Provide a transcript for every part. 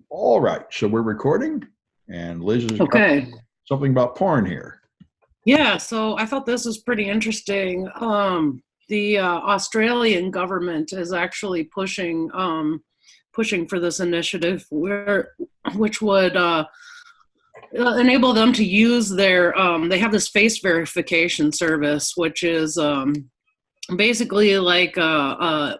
All right, so we're recording, and Liz has got Okay. something about porn here. Yeah, so I thought this was pretty interesting. The Australian government is actually pushing for this initiative which would enable them to use their they have this face verification service, which is basically like a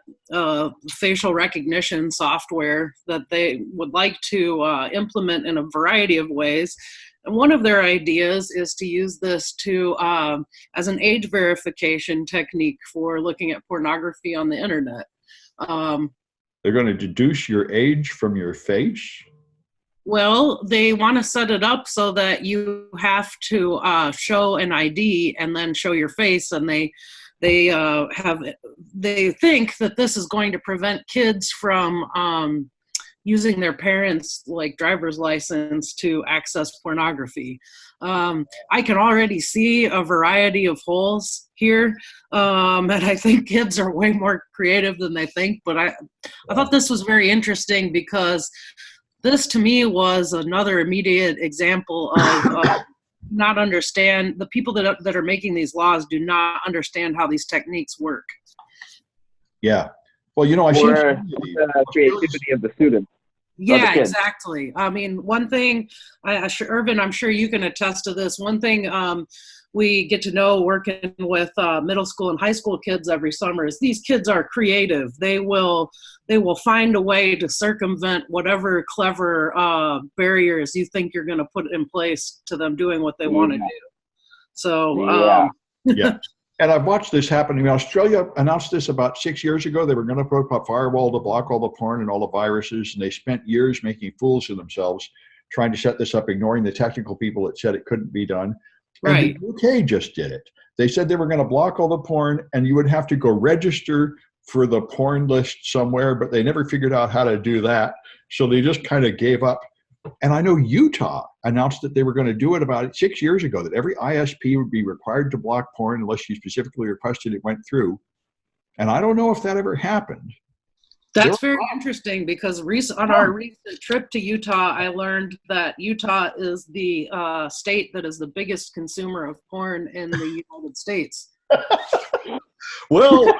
facial recognition software that they would like to implement in a variety of ways. And one of their ideas is to use this to as an age verification technique for looking at pornography on the internet. Um, They're going to deduce your age from your face. well, they want to set it up so that you have to show an ID and then show your face, and they have they think that this is going to prevent kids from using their parents' like driver's license to access pornography. I can already see a variety of holes here, and I think kids are way more creative than they think. But I thought this was very interesting because this to me was another immediate example of not understand the people that are making these laws do not understand how these techniques work. Yeah. Well, I see Or the creativity of the students or the Yeah, kids. exactly. I mean, one thing, Irvin, I'm sure you can attest to this. One thing we get to know working with middle school and high school kids every summer is these kids are creative. They will find a way to circumvent whatever clever barriers you think you're going to put in place to them doing what they want to do. So, Yeah. yeah. And I've watched this happen. I mean, Australia announced this about 6 years ago. They were going to put up a firewall to block all the porn and all the viruses, and they spent years making fools of themselves trying to set this up, ignoring the technical people that said it couldn't be done. And right. the UK just did it. They said they were going to block all the porn, and you would have to go register for the porn list somewhere, but they never figured out how to do that. So they just kind of gave up. And I know Utah announced that they were going to do it about 6 years ago, that every ISP would be required to block porn unless you specifically requested it went through. And I don't know if that ever happened. That's very interesting because on our recent trip to Utah, I learned that Utah is the state that is the biggest consumer of porn in the United States. Well,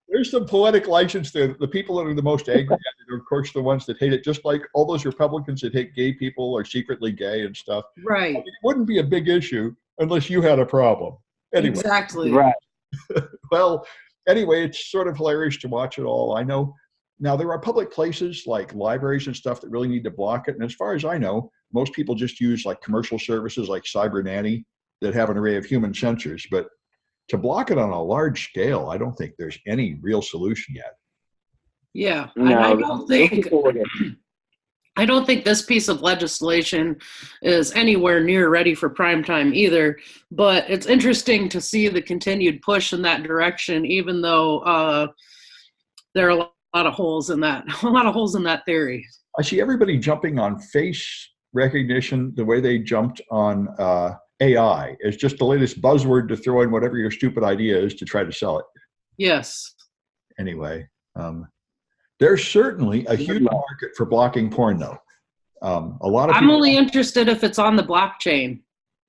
there's some poetic license there. The people that are the most angry at it are, of course, the ones that hate it, just like all those Republicans that hate gay people are secretly gay and stuff. Right. I mean, it wouldn't be a big issue unless you had a problem. Anyway. Exactly. Right. Well, anyway, it's sort of hilarious to watch it all. I know now there are public places like libraries and stuff that really need to block it. And as far as I know, most people just use like commercial services like Cyber Nanny that have an array of human sensors. But to block it on a large scale, I don't think there's any real solution yet. Yeah, No, and I don't think this piece of legislation is anywhere near ready for prime time either. But it's interesting to see the continued push in that direction, even though there are a lot of holes in that theory. I see everybody jumping on face recognition the way they jumped on AI. It's just the latest buzzword to throw in whatever your stupid idea is to try to sell it. Yes. Anyway, there's certainly a huge market for blocking porn, though. A lot of I'm only interested if it's on the blockchain.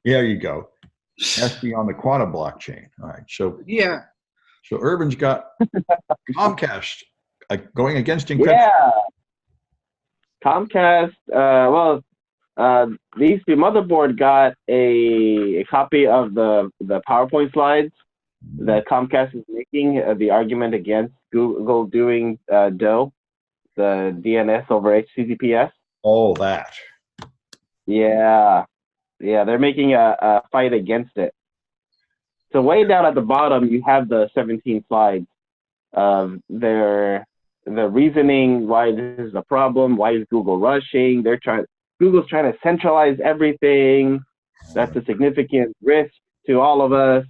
Yeah, there you go. It has to be on the quantum blockchain. All right. So yeah. So Irvin's got Comcast going against encryption. Yeah. Comcast. The motherboard got a copy of the PowerPoint slides that Comcast is making, the argument against Google doing DOE, the DNS over HTTPS. Oh, that. Yeah, they're making a fight against it. So way down at the bottom, you have the 17 slides of the reasoning why this is a problem, why is Google rushing? Google's trying to centralize everything. That's a significant risk to all of us.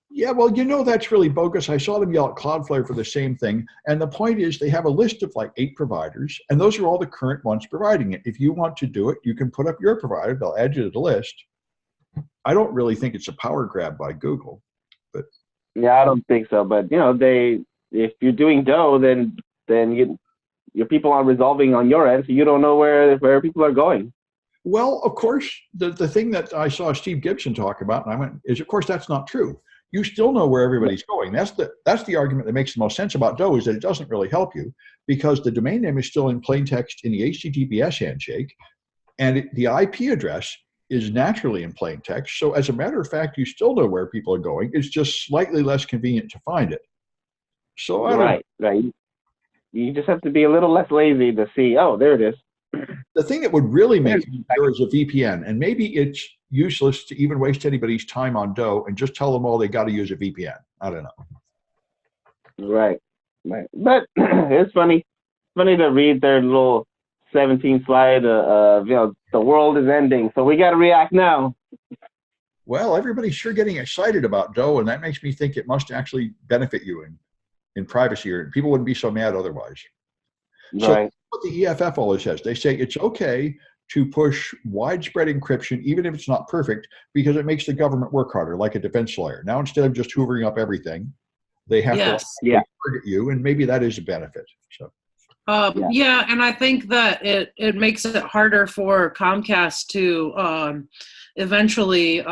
Yeah, well, that's really bogus. I saw them yell at Cloudflare for the same thing. And the point is they have a list of like 8 providers, and those are all the current ones providing it. If you want to do it, you can put up your provider. They'll add you to the list. I don't really think it's a power grab by Google. But yeah, I don't think so. But, if you're doing DOE, then Your people aren't resolving on your end, so you don't know where people are going. Well, of course, the thing that I saw Steve Gibson talk about, and I went, is of course that's not true. You still know where everybody's going. That's the argument that makes the most sense about Doe, is that it doesn't really help you because the domain name is still in plain text in the HTTPS handshake, and the IP address is naturally in plain text. So as a matter of fact, you still know where people are going. It's just slightly less convenient to find it. So I don't. Right. You just have to be a little less lazy to see, oh, there it is. The thing that would really make it easier is a VPN, and maybe it's useless to even waste anybody's time on Doe and just tell them all they got to use a VPN. I don't know. Right. But it's funny to read their little 17 slide. The world is ending, so we got to react now. Well, everybody's sure getting excited about Doe, and that makes me think it must actually benefit you in privacy, or people wouldn't be so mad otherwise. Right. So what the EFF always says, they say it's okay to push widespread encryption, even if it's not perfect, because it makes the government work harder, like a defense lawyer. Now, instead of just hoovering up everything, they have to target you, and maybe that is a benefit. So. Yeah, and I think that it makes it harder for Comcast to eventually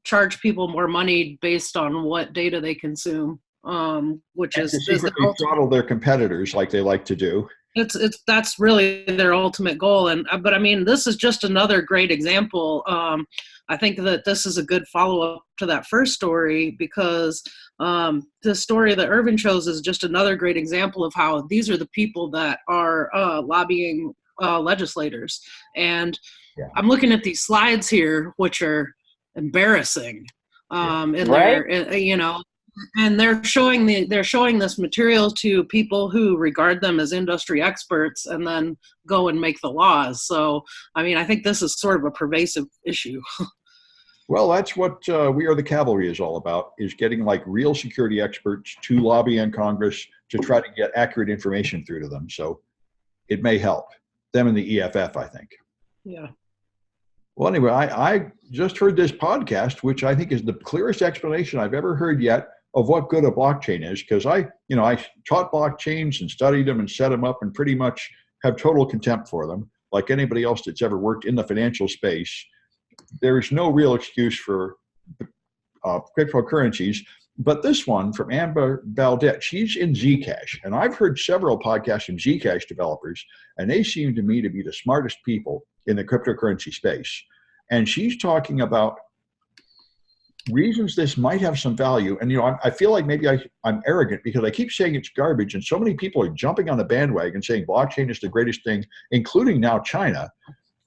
charge people more money based on what data they consume, which is secretly throttle their competitors like they like to do. That's really their ultimate goal. But I mean, this is just another great example. I think that this is a good follow-up to that first story, because the story that Irvin chose is just another great example of how these are the people that are lobbying legislators. And I'm looking at these slides here, which are embarrassing. And they're, and they're showing this material to people who regard them as industry experts and then go and make the laws. So, I mean, I think this is sort of a pervasive issue. Well, that's what We Are the Cavalry is all about, is getting like real security experts to lobby in Congress to try to get accurate information through to them. So it may help them in the EFF, I think. Yeah. Well, anyway, I just heard this podcast, which I think is the clearest explanation I've ever heard yet of what good a blockchain is, because I taught blockchains and studied them and set them up and pretty much have total contempt for them. Like anybody else that's ever worked in the financial space, there is no real excuse for cryptocurrencies. But this one from Amber Baldet, she's in Zcash, and I've heard several podcasts from Zcash developers, and they seem to me to be the smartest people in the cryptocurrency space. And she's talking about reasons this might have some value. And, I feel like maybe I'm arrogant because I keep saying it's garbage, and so many people are jumping on the bandwagon saying blockchain is the greatest thing, including now China.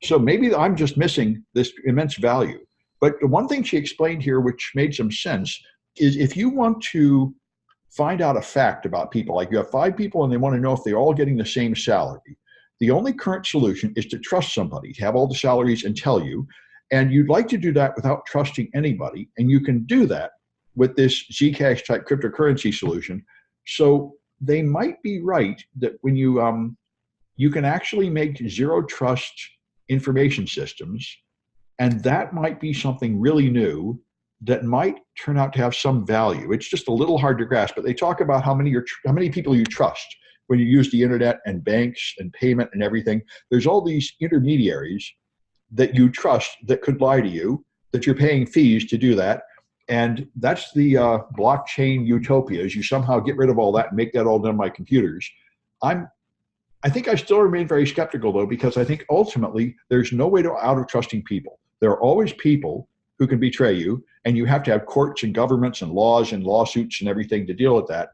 So maybe I'm just missing this immense value. But the one thing she explained here, which made some sense, is if you want to find out a fact about people, like you have 5 people and they want to know if they're all getting the same salary, the only current solution is to trust somebody, to have all the salaries and tell you. And you'd like to do that without trusting anybody. And you can do that with this Zcash type cryptocurrency solution. So they might be right that when you can actually make zero trust information systems, and that might be something really new that might turn out to have some value. It's just a little hard to grasp, but they talk about how many people you trust when you use the internet and banks and payment and everything. There's all these intermediaries that you trust that could lie to you, that you're paying fees to do that. And that's the blockchain utopia, is you somehow get rid of all that and make that all done by computers. I think I still remain very skeptical, though, because I think ultimately there's no way out of trusting people. There are always people who can betray you, and you have to have courts and governments and laws and lawsuits and everything to deal with that.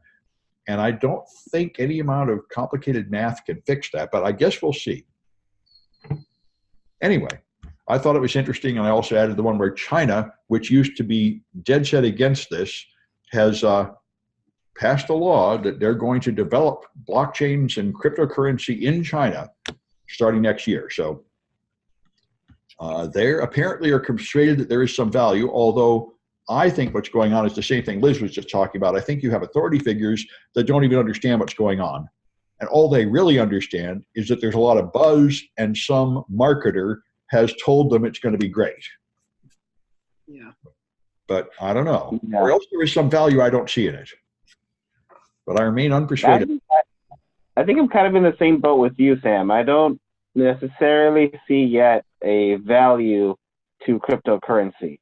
And I don't think any amount of complicated math can fix that, but I guess we'll see. Anyway, I thought it was interesting, and I also added the one where China, which used to be dead set against this, has passed a law that they're going to develop blockchains and cryptocurrency in China starting next year. So they apparently are persuaded that there is some value, although I think what's going on is the same thing Liz was just talking about. I think you have authority figures that don't even understand what's going on. And all they really understand is that there's a lot of buzz and some marketer has told them it's going to be great. Yeah. But I don't know. Yeah. Or else there is some value I don't see in it. But I remain unpersuaded. I think I'm kind of in the same boat with you, Sam. I don't necessarily see yet a value to cryptocurrency.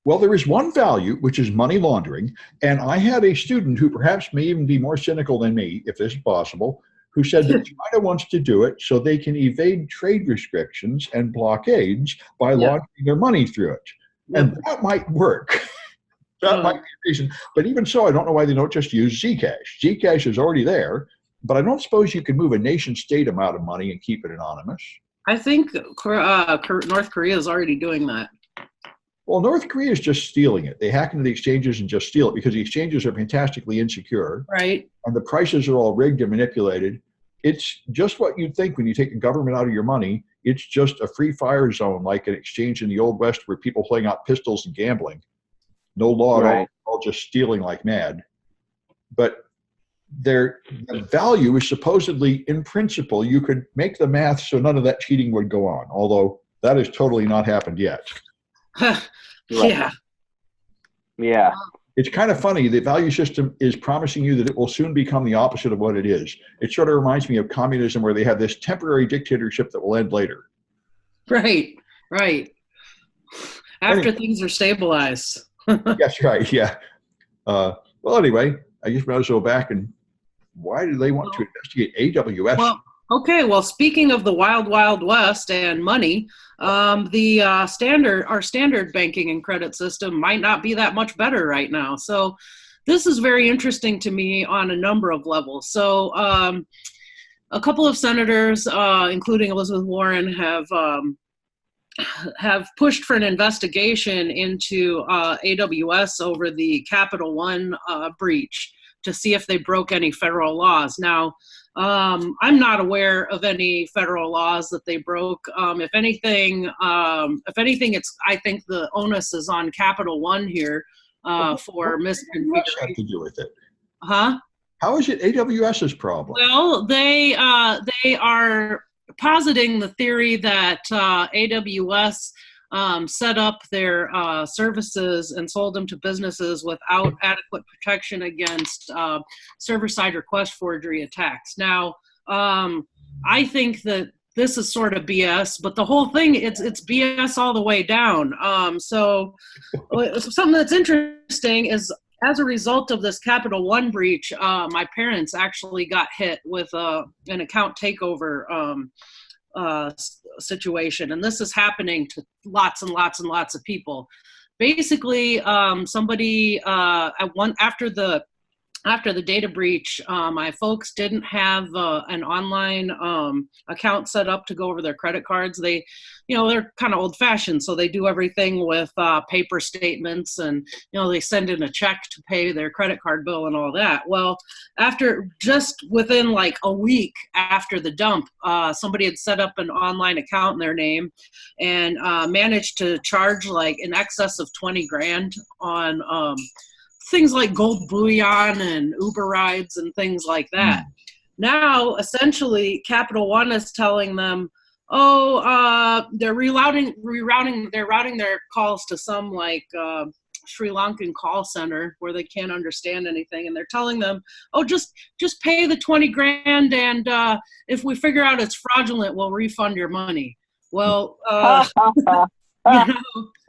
Well, there is one value, which is money laundering. And I had a student who perhaps may even be more cynical than me, if this is possible, who said that China wants to do it so they can evade trade restrictions and blockades by laundering their money through it. And that might work. That might be a reason. But even so, I don't know why they don't just use Zcash. Zcash is already there, but I don't suppose you can move a nation state amount of money and keep it anonymous. I think North Korea is already doing that. Well, North Korea is just stealing it. They hack into the exchanges and just steal it because the exchanges are fantastically insecure. Right. And the prices are all rigged and manipulated. It's just what you'd think when you take the government out of your money. It's just a free fire zone, like an exchange in the Old West where people playing out pistols and gambling. No law at all just stealing like mad. But the value is supposedly, in principle, you could make the math so none of that cheating would go on, although that has totally not happened yet. Yeah. It's kind of funny. The value system is promising you that it will soon become the opposite of what it is. It sort of reminds me of communism, where they have this temporary dictatorship that will end later. Right. After things are stabilized. That's right, yeah. Well, anyway, I guess we might as well go back and why do they want to investigate AWS? Well, speaking of the wild, wild west and money, our standard banking and credit system might not be that much better right now. So this is very interesting to me on a number of levels. So a couple of senators, including Elizabeth Warren, have pushed for an investigation into AWS over the Capital One breach to see if they broke any federal laws. Now, I'm not aware of any federal laws that they broke. If anything, it's, I think the onus is on Capital One here for misconfiguration. What does that have to do with it? Huh? How is it AWS's problem? Well, they are positing the theory that AWS set up their services and sold them to businesses without adequate protection against server-side request forgery attacks. Now, I think that this is sort of BS, but the whole thing, it's BS all the way down. So something that's interesting is, as a result of this Capital One breach, my parents actually got hit with an account takeover situation, and this is happening to lots and lots and lots of people. Basically, somebody after the data breach, my folks didn't have an online account set up to go over their credit cards. They're kind of old-fashioned, so they do everything with paper statements, and they send in a check to pay their credit card bill and all that. Well, within like a week after the dump, somebody had set up an online account in their name and managed to charge like in excess of 20 grand on things like gold bullion and Uber rides and things like that. Now, essentially, Capital One is telling them, they're routing their calls to some like Sri Lankan call center where they can't understand anything, and they're telling them, just pay the 20 grand, and if we figure out it's fraudulent, we'll refund your money. Well,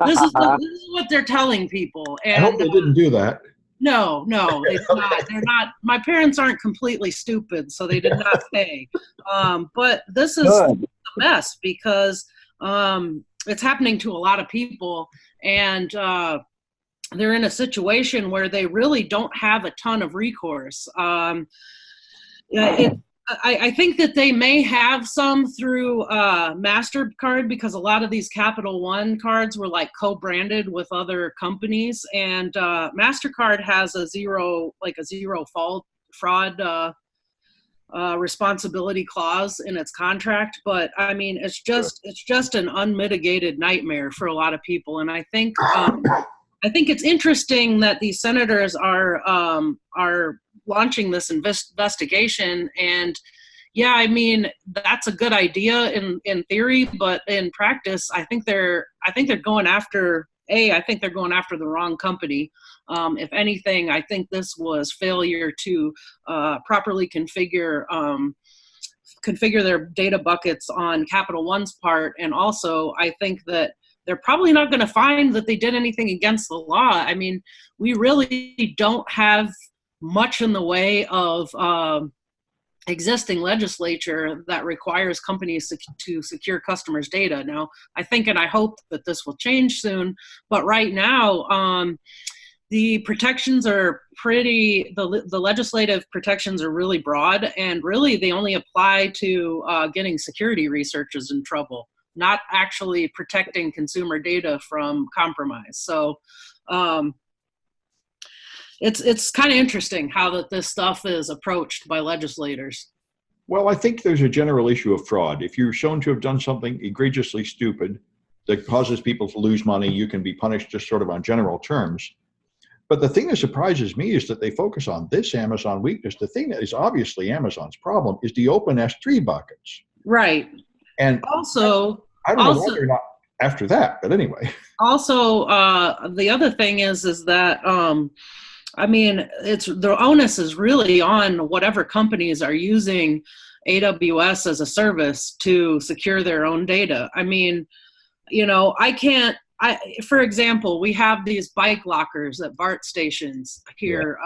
this is what they're telling people. And I hope they didn't do that. No, it's not. They're not. My parents aren't completely stupid, so they did not pay. But this is a mess because it's happening to a lot of people, and they're in a situation where they really don't have a ton of recourse. I think that they may have some through MasterCard, because a lot of these Capital One cards were like co-branded with other companies, and MasterCard has a zero fault fraud responsibility clause in its contract. But I mean, it's just an unmitigated nightmare for a lot of people, and I think it's interesting that these senators are launching this investigation. And yeah, I mean, that's a good idea in theory, but in practice, I think they're going after the wrong company. If anything, I think this was failure to properly configure configure their data buckets on Capital One's part. And also, I think that they're probably not going to find that they did anything against the law. I mean, we really don't have much in the way of existing legislature that requires companies to secure customers' data. Now, I think and I hope that this will change soon, but right now, the protections are the legislative protections are really broad, and really they only apply to getting security researchers in trouble, not actually protecting consumer data from compromise. So it's kind of interesting how that this stuff is approached by legislators. Well, I think there's a general issue of fraud. If you're shown to have done something egregiously stupid that causes people to lose money, you can be punished just sort of on general terms. But the thing that surprises me is that they focus on this Amazon weakness. The thing that is obviously Amazon's problem is the open S3 buckets. Right. And also, I don't know why they're not after that, but anyway. Also, the other thing is that, I mean, the onus is really on whatever companies are using AWS as a service to secure their own data. I mean, you know, for example, we have these bike lockers at BART stations here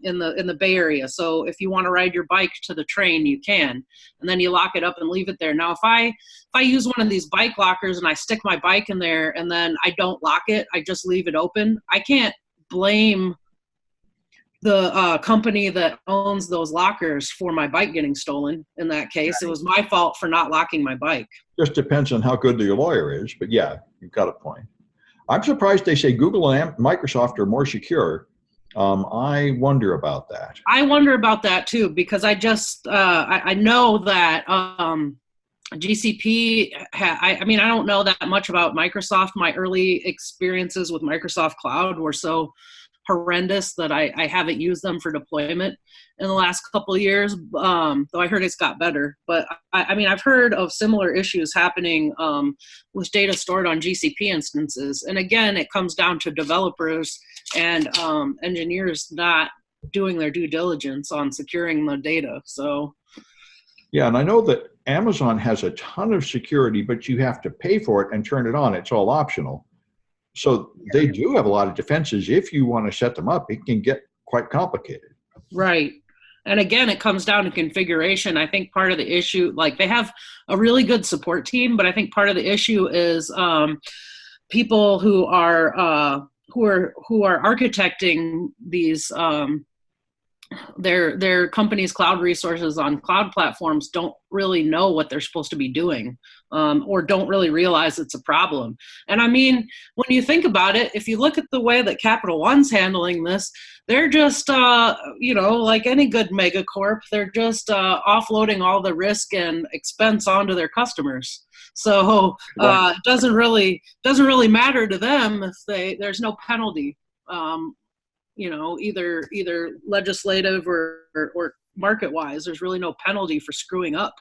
in the Bay Area. So if you want to ride your bike to the train, you can, and then you lock it up and leave it there. Now, if I use one of these bike lockers and I stick my bike in there and then I don't lock it, I just leave it open, I can't blame the company that owns those lockers for my bike getting stolen. In that case, it was my fault for not locking my bike. Just depends on how good your lawyer is, but yeah, you've got a point. I'm surprised they say Google and Microsoft are more secure. I wonder about that. I wonder about that too, because I know that GCP, I mean, I don't know that much about Microsoft. My early experiences with Microsoft Cloud were so horrendous that I haven't used them for deployment in the last couple of years, though I heard it's got better. But I mean, I've heard of similar issues happening with data stored on GCP instances. And again, it comes down to developers and engineers not doing their due diligence on securing the data. So, yeah, and I know that Amazon has a ton of security, but you have to pay for it and turn it on. It's all optional. So they do have a lot of defenses. If you want to set them up, it can get quite complicated. Right. And again, it comes down to configuration. I think part of the issue, like they have a really good support team, but I think part of the issue is people who are architecting these their company's cloud resources on cloud platforms don't really know what they're supposed to be doing, or don't really realize it's a problem. And I mean, when you think about it, if you look at the way that Capital One's handling this, they're just, like any good megacorp, they're just offloading all the risk and expense onto their customers. So it doesn't really matter to them if there's no penalty. Either legislative or market-wise, there's really no penalty for screwing up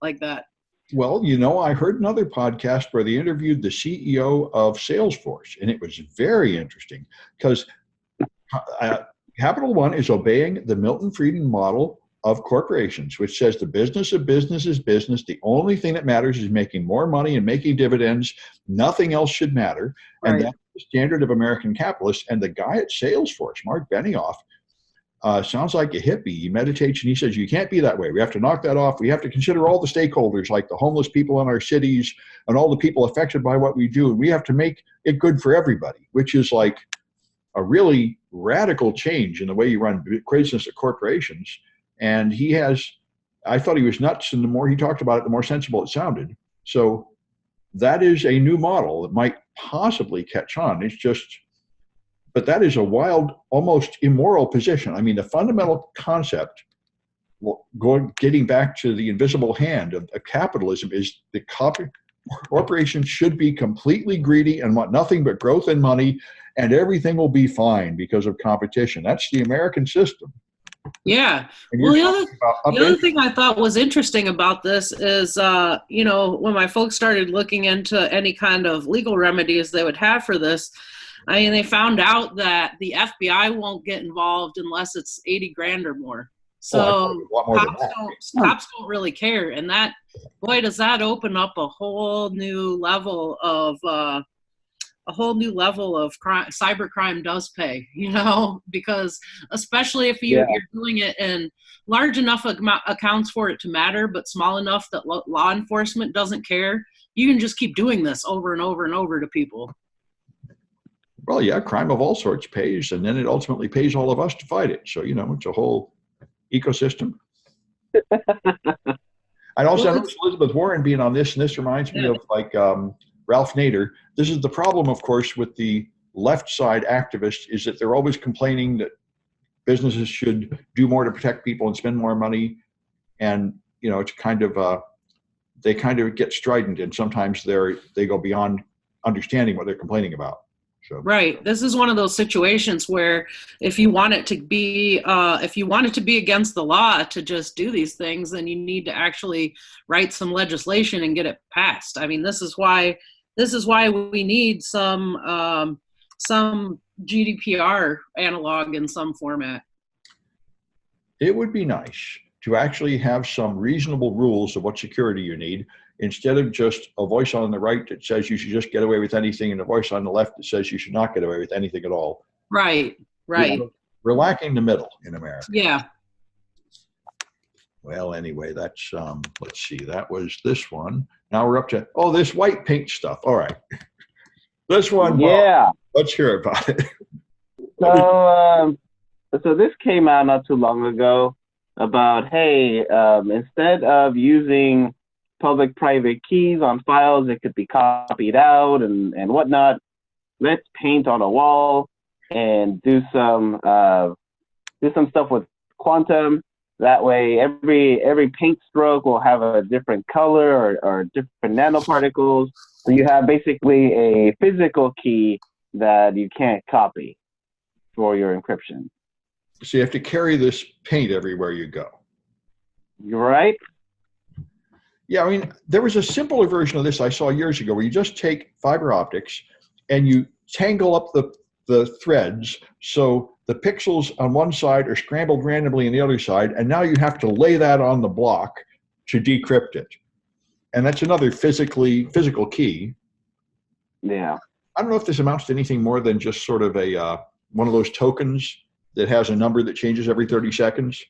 like that. Well, I heard another podcast where they interviewed the CEO of Salesforce, and it was very interesting because Capital One is obeying the Milton Friedman model of corporations, which says the business of business is business. The only thing that matters is making more money and making dividends. Nothing else should matter. Right. And that's the standard of American capitalists. And the guy at Salesforce, Mark Benioff, sounds like a hippie. He meditates and he says, you can't be that way. We have to knock that off. We have to consider all the stakeholders, like the homeless people in our cities and all the people affected by what we do. And we have to make it good for everybody, which is like a really radical change in the way you run business at corporations. And I thought he was nuts, and the more he talked about it, the more sensible it sounded. So that is a new model that might possibly catch on. But that is a wild, almost immoral position. I mean, the fundamental concept, getting back to the invisible hand of capitalism, is the corporations should be completely greedy and want nothing but growth and money, and everything will be fine because of competition. That's the American system. Yeah. Well, the other thing I thought was interesting about this is, when my folks started looking into any kind of legal remedies they would have for this, I mean, they found out that the FBI won't get involved unless it's $80,000 or more. Oh, I thought it So was a lot more than that. cops don't really care, and that, boy, does that open up a whole new level of crime. Cybercrime does pay, because especially if you're doing it in large enough accounts for it to matter, but small enough that law enforcement doesn't care, you can just keep doing this over and over and over to people. Well, yeah, crime of all sorts pays, and then it ultimately pays all of us to fight it. So, it's a whole ecosystem. I also noticed Elizabeth Warren being on this, and this reminds me of Ralph Nader. This is the problem, of course, with the left side activists, is that they're always complaining that businesses should do more to protect people and spend more money. And, it's kind of, they kind of get strident, and sometimes they go beyond understanding what they're complaining about. So. Right. This is one of those situations where if you want it to be against the law to just do these things, then you need to actually write some legislation and get it passed. I mean, this is why we need some GDPR analog in some format. It would be nice to actually have some reasonable rules of what security you need, instead of just a voice on the right that says you should just get away with anything and a voice on the left that says you should not get away with anything at all. Right. We're lacking the middle in America. Yeah. Well, anyway, that's, let's see, that was this one. Now we're up to, this white paint stuff. All right. This one, yeah. Let's hear about it. So this came out not too long ago about, hey, instead of using public-private keys on files that could be copied out and whatnot, let's paint on a wall and do some stuff with quantum. That way, every paint stroke will have a different color or different nanoparticles. So you have basically a physical key that you can't copy for your encryption. So you have to carry this paint everywhere you go. You're right. Yeah, I mean, there was a simpler version of this I saw years ago where you just take fiber optics and you tangle up the threads so the pixels on one side are scrambled randomly on the other side, and now you have to lay that on the block to decrypt it. And that's another physical key. Yeah. I don't know if this amounts to anything more than just sort of a one of those tokens that has a number that changes every 30 seconds.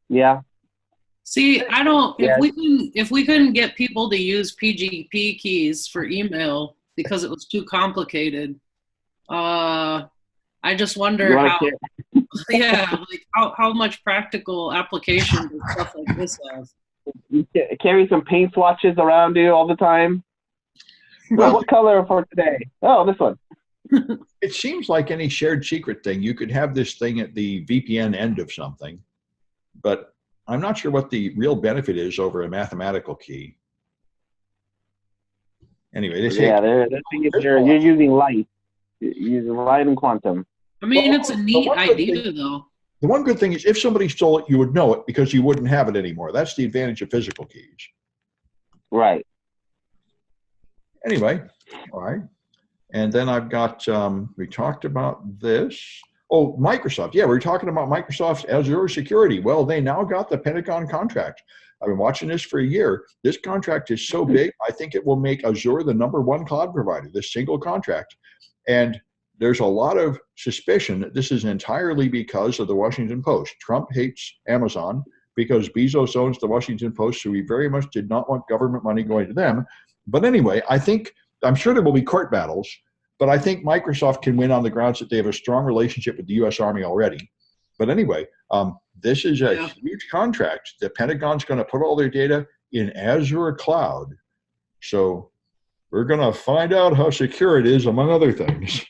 Yeah. See, I don't. If we couldn't get people to use PGP keys for email because it was too complicated, I just wonder how. Yeah, like how much practical application does stuff like this have? You carry some paint swatches around you all the time. Well, what color for today? Oh, this one. It seems like any shared secret thing. You could have this thing at the VPN end of something, but I'm not sure what the real benefit is over a mathematical key. Anyway, they say you're using light. You're using light and quantum. I mean, it's a neat idea, though. The one good thing is if somebody stole it, you would know it because you wouldn't have it anymore. That's the advantage of physical keys. Right. Anyway, all right. And then I've got, we talked about this. Oh, Microsoft. Yeah, we were talking about Microsoft's Azure security. Well, they now got the Pentagon contract. I've been watching this for a year. This contract is so big, I think it will make Azure the #1 cloud provider, this single contract. And there's a lot of suspicion that this is entirely because of the Washington Post. Trump hates Amazon because Bezos owns the Washington Post, so he very much did not want government money going to them. But anyway, I'm sure there will be court battles, but I think Microsoft can win on the grounds that they have a strong relationship with the U.S. Army already. But anyway, this is a huge contract. The Pentagon's going to put all their data in Azure cloud. So we're going to find out how secure it is, among other things.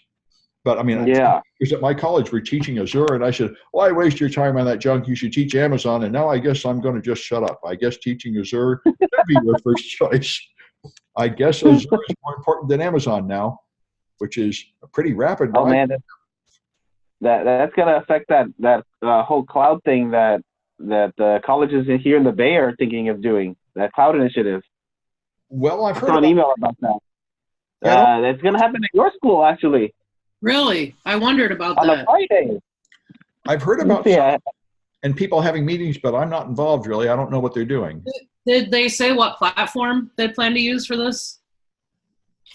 But I mean, because at my college we're teaching Azure, and I said, why waste your time on that junk? You should teach Amazon. And now I guess I'm going to just shut up. I guess teaching Azure should be your first choice. I guess Azure is more important than Amazon now, which is a pretty rapid. Oh man, that's going to affect that whole cloud thing that colleges here in the Bay are thinking of doing, that cloud initiative. Well, I've heard an email about that. That's going to happen at your school, actually. Really? I wondered about that. On a Friday. I've heard about and people having meetings, but I'm not involved really. I don't know what they're doing. Did they say what platform they plan to use for this?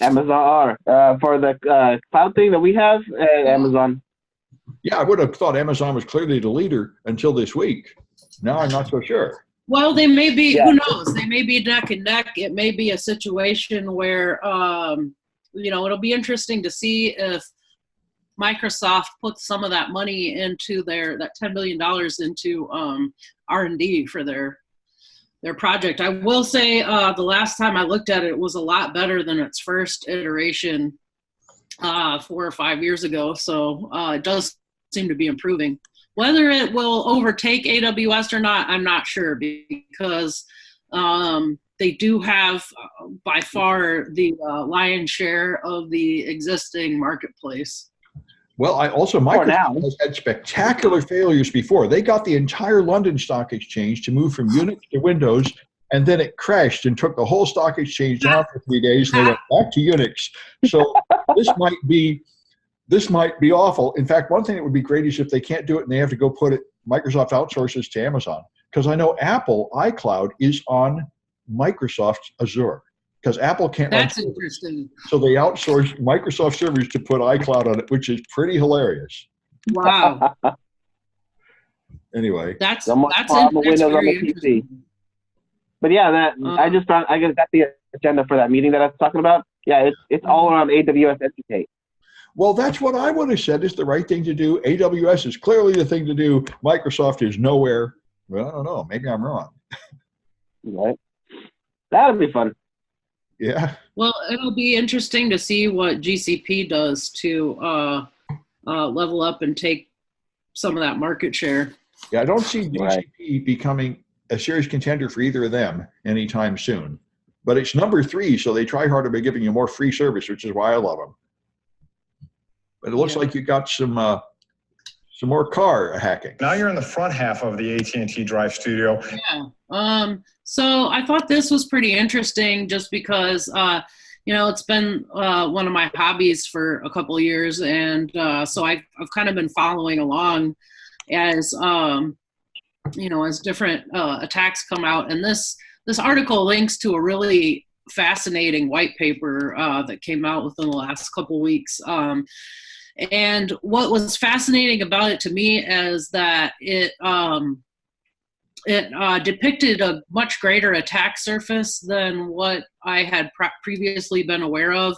Amazon for the cloud thing that we have. Amazon. Yeah, I would have thought Amazon was clearly the leader until this week. Now I'm not so sure. Well, they may be. Yeah. Who knows? They may be neck and neck. It may be a situation where it'll be interesting to see if Microsoft puts some of that money into that $10 billion into R&D for their project. I will say the last time I looked at it, it was a lot better than its first iteration 4 or 5 years ago. So it does seem to be improving. Whether it will overtake AWS or not, I'm not sure, because they do have by far the lion's share of the existing marketplace. Well, Microsoft has had spectacular failures before. They got the entire London Stock Exchange to move from Unix to Windows, and then it crashed and took the whole stock exchange down for 3 days, and they went back to Unix. So this might be awful. In fact, one thing that would be great is if they can't do it and they have to go put it, Microsoft outsources to Amazon. Because I know Apple iCloud is on Microsoft Azure. Because Apple can't. That's interesting. So they outsource Microsoft servers to put iCloud on it, which is pretty hilarious. Wow. Anyway, that's Windows on the PC. But yeah, I guess that's the agenda for that meeting that I was talking about. Yeah, it's all around AWS Educate. Well, that's what I would have said is the right thing to do. AWS is clearly the thing to do. Microsoft is nowhere. Well, I don't know. Maybe I'm wrong. Right. That'll be fun. Yeah. Well, it'll be interesting to see what GCP does to level up and take some of that market share. Yeah, I don't see GCP becoming a serious contender for either of them anytime soon. But it's number 3, so they try harder by giving you more free service, which is why I love them. But it looks like you got some more car hacking. Now you're in the front half of the AT&T Drive Studio. Yeah. So I thought this was pretty interesting just because, it's been one of my hobbies for a couple of years. And so I've kind of been following along as, as different attacks come out. And this article links to a really fascinating white paper that came out within the last couple of weeks. And what was fascinating about it to me is that it depicted a much greater attack surface than what I had previously been aware of.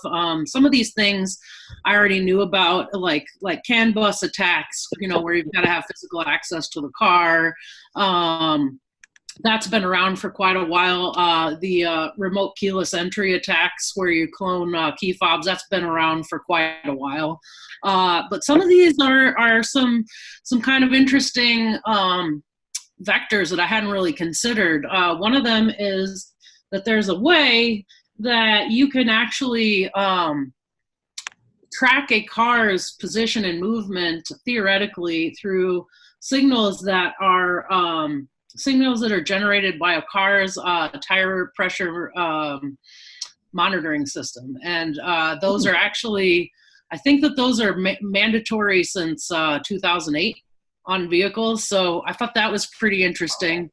Some of these things I already knew about, like CAN bus attacks, where you've got to have physical access to the car. That's been around for quite a while. The remote keyless entry attacks where you clone key fobs, that's been around for quite a while. But some of these are some kind of interesting vectors that I hadn't really considered. One of them is that there's a way that you can actually track a car's position and movement theoretically through signals that are generated by a car's tire pressure monitoring system. And those are actually, I think that those are mandatory since 2008 on vehicles. So I thought that was pretty interesting.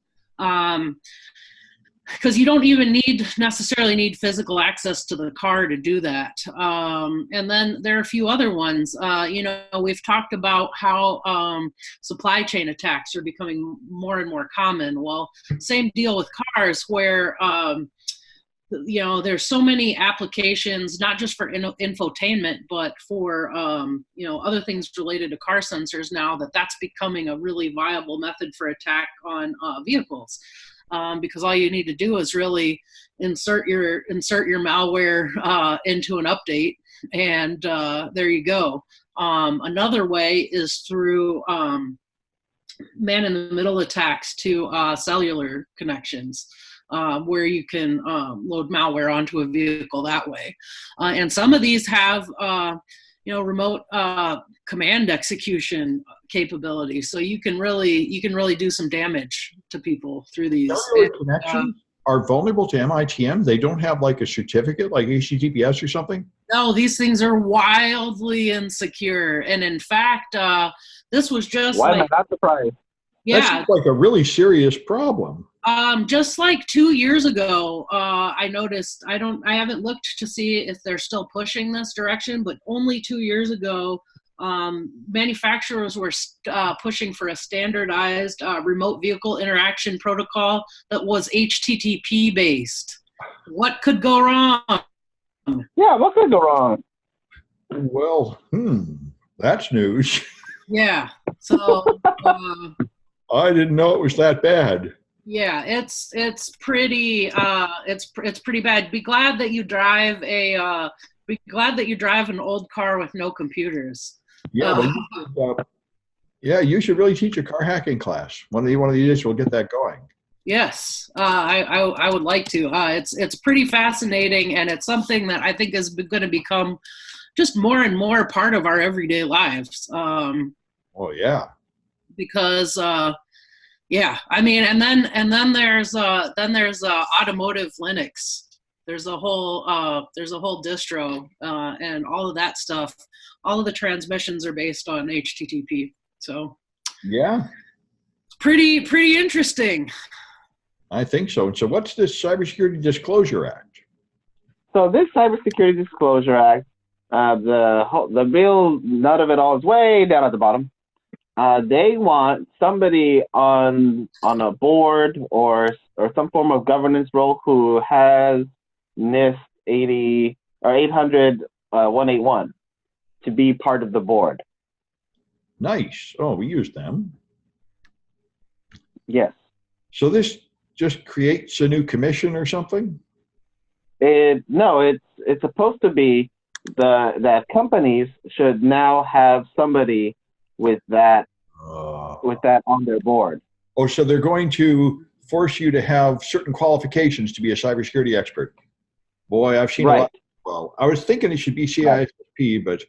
Because you don't even necessarily need physical access to the car to do that. And then there are a few other ones. We've talked about how supply chain attacks are becoming more and more common. Well, same deal with cars where, there's so many applications, not just for infotainment, but for, other things related to car sensors now that's becoming a really viable method for attack on vehicles. Because all you need to do is really insert your malware into an update, and there you go. Another way is through man-in-the-middle attacks to cellular connections, where you can load malware onto a vehicle that way. And some of these have remote command execution capability, so you can really do some damage to people through these. Cellular connections are vulnerable to MITM. They don't have like a certificate like HTTPS or something. No, these things are wildly insecure, and in fact, this was just why am I not surprised? That Yeah. seems like a really serious problem. Just like 2 years ago, I noticed, I haven't looked to see if they're still pushing this direction, but only 2 years ago, manufacturers were pushing for a standardized remote vehicle interaction protocol that was HTTP based. What could go wrong? Yeah, what could go wrong? Well, that's news. Yeah. So, I didn't know it was that bad. yeah, it's pretty it's pretty bad. Be glad that you drive an old car with no computers. Yeah, you should really teach a car hacking class. One of these days we'll get that going. Yes, I would like to. It's pretty fascinating, and it's something that I think is going to become just more and more part of our everyday lives. Oh yeah. Because yeah, I mean, and then there's automotive Linux. There's a whole distro, and all of that stuff. All of the transmissions are based on HTTP. So yeah, pretty interesting. I think so. And so, what's this Cybersecurity Disclosure Act? So this Cybersecurity Disclosure Act, the bill, none of it all is way down at the bottom. They want somebody on a board or some form of governance role who has NIST 80 or 800 181 to be part of the board. Nice. Oh, we use them. Yes. So this just creates a new commission or something? No, it's supposed to be that companies should now have somebody with that on their board. Oh, so they're going to force you to have certain qualifications to be a cybersecurity expert. Boy, I've seen a lot. Well, I was thinking it should be CISSP, but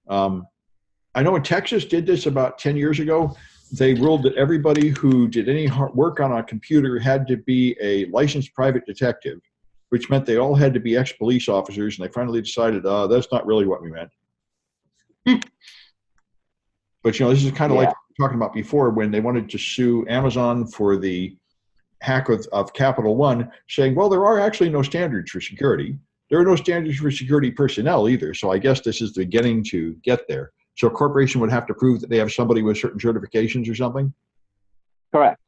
I know in Texas did this about 10 years ago. They ruled that everybody who did any work on a computer had to be a licensed private detective, which meant they all had to be ex-police officers, and they finally decided, that's not really what we meant. But, this is kind of like we were talking about before when they wanted to sue Amazon for the hack of Capital One, saying, well, there are actually no standards for security. There are no standards for security personnel either, so I guess this is the beginning to get there. So a corporation would have to prove that they have somebody with certain certifications or something? Correct.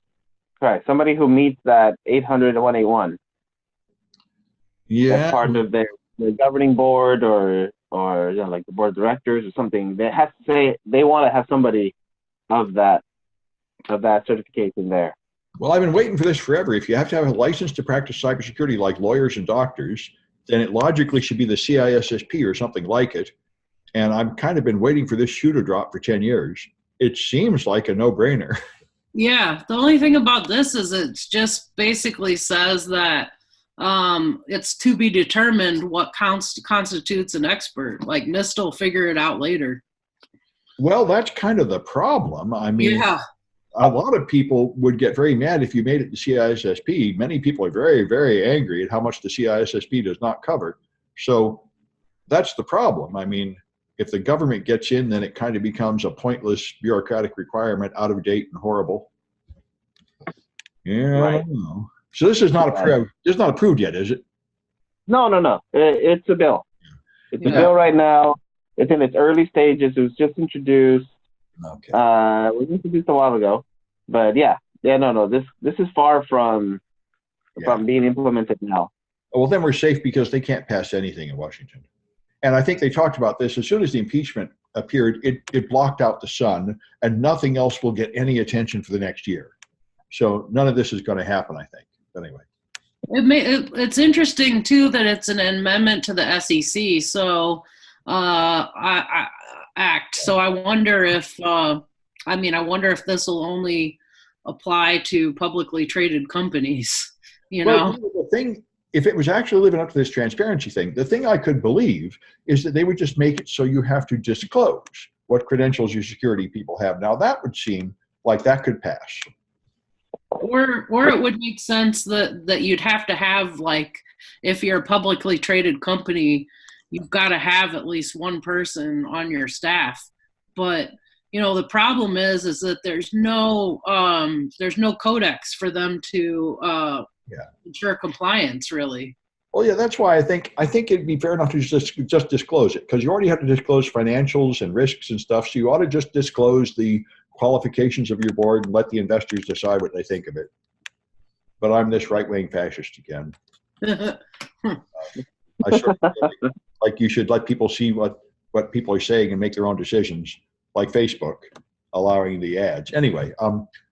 Somebody who meets that 800 181. Yeah. As part of their governing board or like the board of directors or something. They have to say they want to have somebody of that certification there. Well, I've been waiting for this forever. If you have to have a license to practice cybersecurity like lawyers and doctors, then it logically should be the CISSP or something like it. And I've kind of been waiting for this shoe to drop for 10 years. It seems like a no-brainer. Yeah, the only thing about this is it just basically says that it's to be determined what constitutes an expert. Like NIST will figure it out later. Well, that's kind of the problem. I mean, yeah. A lot of people would get very mad if you made it to CISSP. Many people are very, very angry at how much the CISSP does not cover. So that's the problem. I mean, if the government gets in, then it kind of becomes a pointless bureaucratic requirement, out of date and horrible. Yeah, right. I don't know. So this is not approved. It's not approved yet, is it? No. It's a bill. It's a bill right now. It's in its early stages. It was just introduced. Okay. It was introduced a while ago, but no. This is far from being implemented now. Well, then we're safe because they can't pass anything in Washington. And I think they talked about this. As soon as the impeachment appeared, it blocked out the sun, and nothing else will get any attention for the next year. So none of this is going to happen, I think. But anyway. It's interesting, too, that it's an amendment to the SEC. So act. So I wonder if this will only apply to publicly traded companies. Well, the thing, if it was actually living up to this transparency thing, the thing I could believe is that they would just make it so you have to disclose what credentials your security people have. Now that would seem like that could pass. Or it would make sense that you'd have to have, like, if you're a publicly traded company, you've got to have at least one person on your staff. But the problem is that there's no codex for them to ensure compliance, really. Well, yeah, that's why I think it'd be fair enough to just disclose it, because you already have to disclose financials and risks and stuff. So you ought to just disclose the qualifications of your board and let the investors decide what they think of it. But I'm this right-wing fascist again. I certainly feel like you should let people see what people are saying and make their own decisions, like Facebook allowing the ads. Anyway,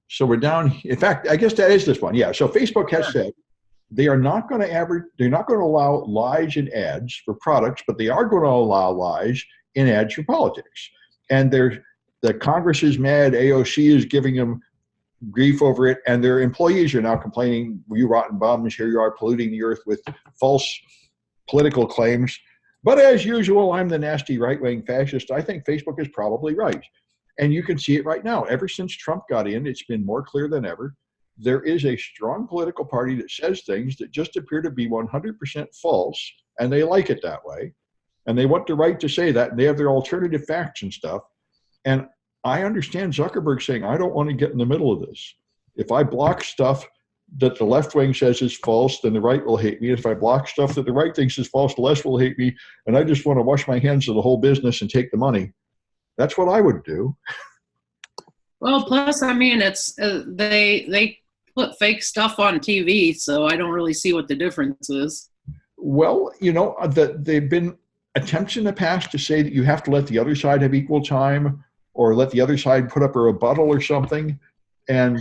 so we're down. In fact, I guess that is this one. Yeah. So Facebook has said they are not going to allow lies in ads for products, but they are going to allow lies in ads for politics. And the Congress is mad. AOC is giving them grief over it, and their employees are now complaining, you rotten bums, here you are polluting the earth with false political claims. But as usual, I'm the nasty right-wing fascist. I think Facebook is probably right. And you can see it right now. Ever since Trump got in, it's been more clear than ever. There is a strong political party that says things that just appear to be 100% false, and they like it that way. And they want the right to say that, and they have their alternative facts and stuff. And I understand Zuckerberg saying, I don't want to get in the middle of this. If I block stuff that the left wing says is false, then the right will hate me. If I block stuff that the right thinks is false, the left will hate me. And I just want to wash my hands of the whole business and take the money. That's what I would do. Well, plus, I mean, it's they put fake stuff on TV, so I don't really see what the difference is. Well, they've been attempts in the past to say that you have to let the other side have equal time, or let the other side put up a rebuttal or something. And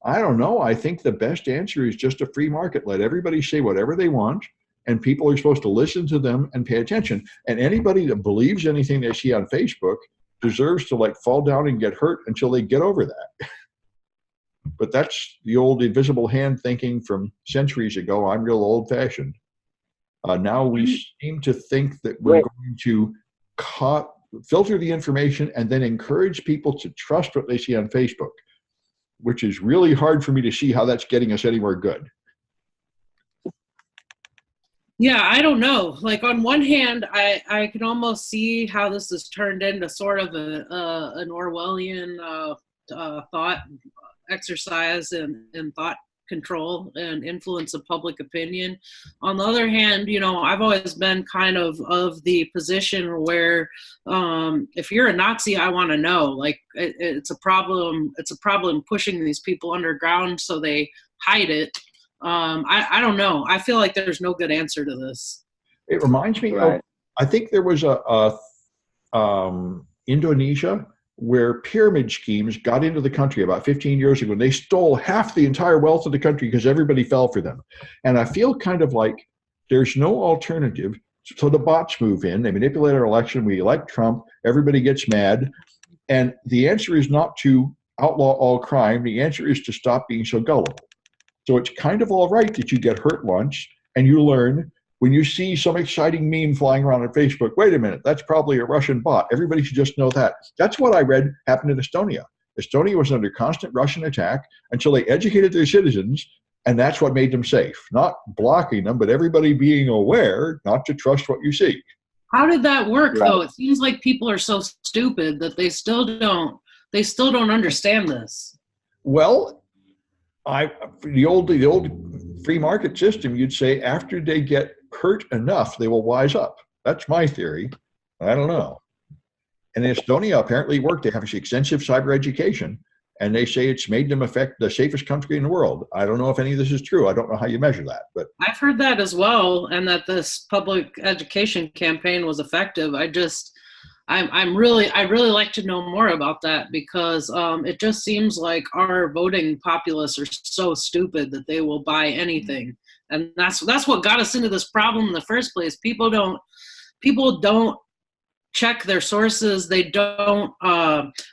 I don't know. I think the best answer is just a free market. Let everybody say whatever they want, and people are supposed to listen to them and pay attention. And anybody that believes anything they see on Facebook deserves to fall down and get hurt until they get over that. But that's the old invisible hand thinking from centuries ago. I'm real old fashioned. Now we seem to think that we're going to filter the information and then encourage people to trust what they see on Facebook, which is really hard for me to see how that's getting us anywhere good. Yeah, I don't know. On one hand, I can almost see how this has turned into sort of an Orwellian thought exercise and thought control and influence of public opinion. On the other hand, I've always been kind of the position where if you're a Nazi, I want to know. It's a problem. It's a problem pushing these people underground so they hide it. I don't know. I feel like there's no good answer to this. It reminds me of, I think there was Indonesia, where pyramid schemes got into the country about 15 years ago, and they stole half the entire wealth of the country because everybody fell for them. And I feel kind of like there's no alternative. So the bots move in, they manipulate our election, we elect Trump, everybody gets mad. And the answer is not to outlaw all crime. The answer is to stop being so gullible. So it's kind of all right that you get hurt once and you learn. When you see some exciting meme flying around on Facebook, wait a minute, that's probably a Russian bot. Everybody should just know that. That's what I read happened in Estonia. Estonia was under constant Russian attack until they educated their citizens, and that's what made them safe. Not blocking them, but everybody being aware not to trust what you see. How did that work, though? It seems like people are so stupid that they still don't understand this. Well, the old free market system, you'd say after they get hurt enough, they will wise up. That's my theory. I don't know. And in Estonia, apparently it worked. They have extensive cyber education, and they say it's made them the safest country in the world. I don't know if any of this is true. I don't know how you measure that, but I've heard that as well, and that this public education campaign was effective. I really like to know more about that, because it just seems like our voting populace are so stupid that they will buy anything. And that's what got us into this problem in the first place. People don't check their sources. They don't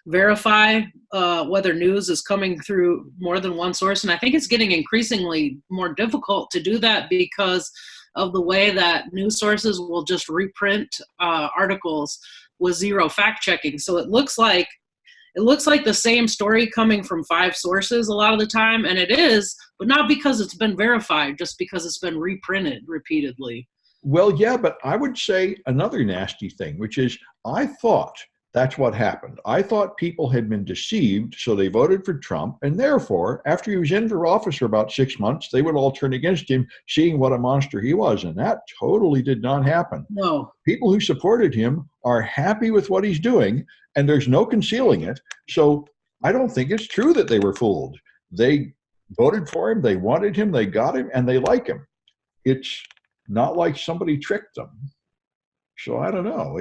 verify whether news is coming through more than one source. And I think it's getting increasingly more difficult to do that because of the way that news sources will just reprint articles with zero fact checking. So it looks like the same story coming from 5 sources a lot of the time, and it is, but not because it's been verified, just because it's been reprinted repeatedly. Well, yeah, but I would say another nasty thing, which is I thought That's what happened. I thought people had been deceived, so they voted for Trump. And therefore, after he was in for office for about 6 months, they would all turn against him, seeing what a monster he was. And that totally did not happen. No. People who supported him are happy with what he's doing, and there's no concealing it. So I don't think it's true that they were fooled. They voted for him, they wanted him, they got him, and they like him. It's not like somebody tricked them. So I don't know.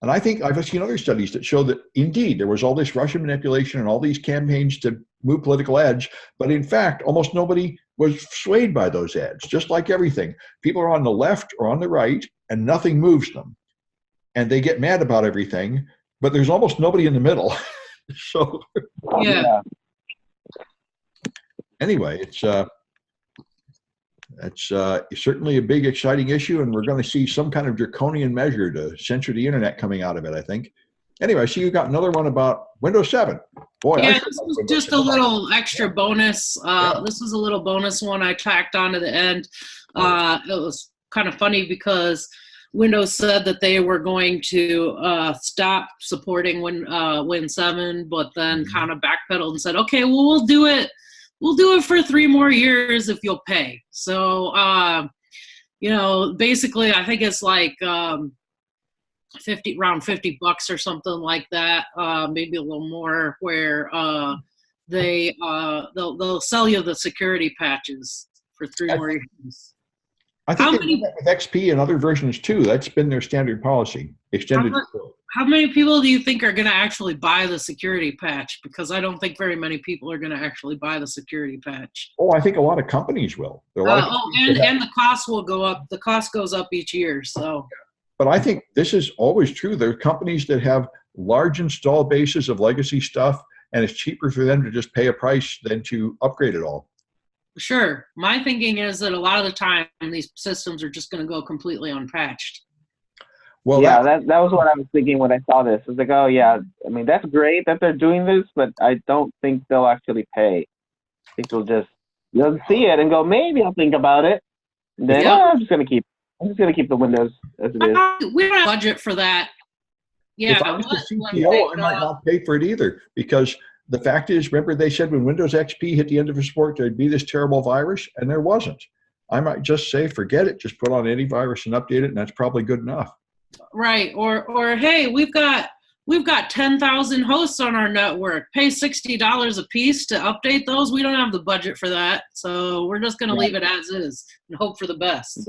And I think I've seen other studies that show that indeed there was all this Russian manipulation and all these campaigns to move political ads, but in fact, almost nobody was swayed by those ads. Just like everything, people are on the left or on the right, and nothing moves them, and they get mad about everything. But there's almost nobody in the middle. So Yeah. anyway, it's certainly a big, exciting issue, and we're going to see some kind of draconian measure to censor the internet coming out of it, I think. Anyway, I see you got another one about Windows 7. Boy, Yeah, this was just a little extra bonus. This was a little bonus one I tacked on to the end. It was kind of funny because Windows said that they were going to stop supporting Win 7, but then kind of backpedaled and said, okay, well, we'll do it. We'll do it for 3 more years if you'll pay. So, basically, I think it's like around $50 or something like that, maybe a little more, where they'll sell you the security patches for 3 more years. I think they did that with XP and other versions too. That's been their standard policy. Extended. How many people do you think are going to actually buy the security patch? Because I don't think very many people are going to actually buy the security patch. Oh, I think a lot of companies will. And the cost will go up. The cost goes up each year. So. But I think this is always true. There are companies that have large install bases of legacy stuff, and it's cheaper for them to just pay a price than to upgrade it all. Sure. My thinking is that a lot of the time these systems are just going to go completely unpatched. Well, yeah, that was what I was thinking when I saw this. I was like, oh yeah, I mean, that's great that they're doing this, but I don't think they'll actually pay. I think they'll see it and go, maybe I'll think about it. And then I'm just gonna keep the Windows as it is. We don't have budget for that. Yeah, if I was the CTO, I might not pay for it either, because the fact is, remember they said when Windows XP hit the end of its support, there'd be this terrible virus, and there wasn't. I might just say, forget it, just put on antivirus and update it, and that's probably good enough. Right. Or hey, we've got 10,000 hosts on our network. Pay $60 a piece to update those. We don't have the budget for that, so we're just going to leave it as is and hope for the best.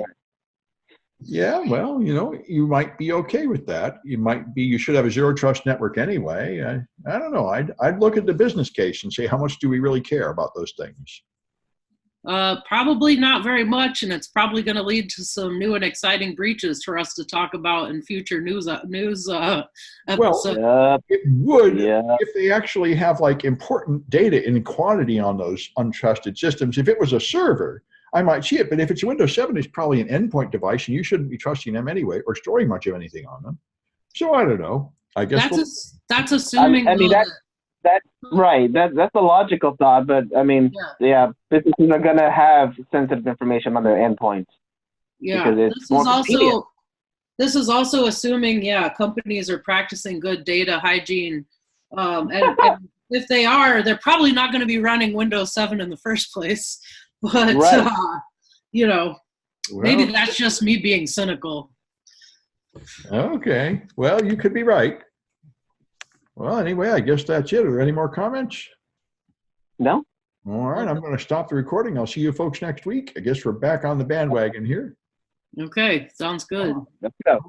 Yeah, well, you might be okay with that. You should have a zero trust network anyway. I don't know. I'd look at the business case and say, how much do we really care about those things? Probably not very much, and it's probably going to lead to some new and exciting breaches for us to talk about in future news episodes. Well, it would if they actually have like important data in quantity on those untrusted systems. If it was a server, I might see it, but if it's Windows 7, it's probably an endpoint device, and you shouldn't be trusting them anyway or storing much of anything on them. So I don't know. I guess that's assuming. I mean that's right. That's a logical thought, but I mean, businesses are gonna have sensitive information on their endpoints. Yeah, because it's more convenient. This is also assuming, companies are practicing good data hygiene, and if they are, they're probably not going to be running Windows 7 in the first place. But maybe that's just me being cynical. Okay, well, you could be right. Well, anyway, I guess that's it. Are there any more comments? No. All right, I'm going to stop the recording. I'll see you folks next week. I guess we're back on the bandwagon here. Okay, sounds good. Let's go.